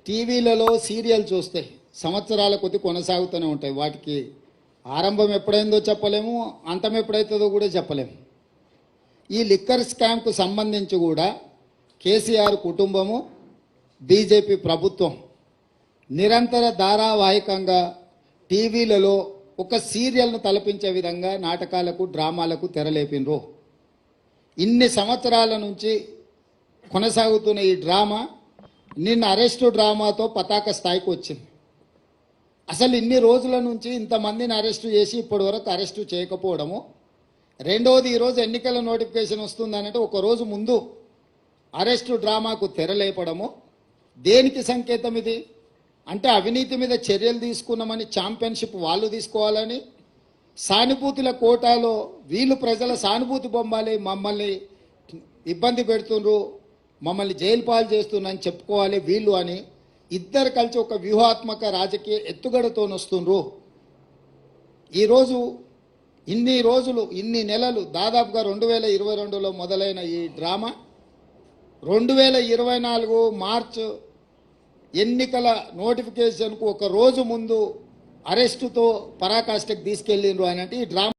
టీవీలలో సీరియల్ చూస్తే సంవత్సరాల కొద్ది కొనసాగుతూనే ఉంటాయి. వాటికి ఆరంభం ఎప్పుడైందో చెప్పలేము, అంతం ఎప్పుడైతుందో కూడా చెప్పలేము. ఈ లిక్కర్ స్కామ్కు సంబంధించి కూడా కేసీఆర్ కుటుంబము, బీజేపీ ప్రభుత్వం నిరంతర ధారావాహికంగా టీవీలలో ఒక సీరియల్ను తలపించే విధంగా నాటకాలకు, డ్రామాలకు తెరలేపినరు. ఇన్ని సంవత్సరాల నుంచి కొనసాగుతున్న ఈ డ్రామా నిన్న అరెస్టు డ్రామాతో పతాక స్థాయికి వచ్చింది. అసలు ఇన్ని రోజుల నుంచి ఇంతమందిని అరెస్టు చేసి ఇప్పటి వరకు అరెస్టు చేయకపోవడము, రెండవది ఈరోజు ఎన్నికల నోటిఫికేషన్ వస్తుందనంటే ఒకరోజు ముందు అరెస్టు డ్రామాకు తెరలేపడము దేనికి సంకేతం ఇది? అంటే అవినీతి మీద చర్యలు తీసుకున్నామని ఛాంపియన్షిప్ వాళ్ళు తీసుకోవాలని, సానుభూతుల కోటాలో వీళ్ళు ప్రజల సానుభూతి బొమ్మాలి, మమ్మల్ని ఇబ్బంది పెడుతుండ్రు, మమ్మల్ని జైలు పాలు చేస్తున్నారని చెప్పుకోవాలి వీళ్ళు అని ఇద్దరు కలిసి ఒక వ్యూహాత్మక రాజకీయ ఎత్తుగడతో వస్తుండ్రు. ఈరోజు ఇన్ని నెలలు దాదాపుగా 2022లో మొదలైన ఈ డ్రామా 2024 మార్చ్ ఎన్నికల నోటిఫికేషన్కు ఒక రోజు ముందు అరెస్టుతో పరాకాష్ఠకు తీసుకెళ్ళిండ్రు అని అంటే ఈ డ్రామా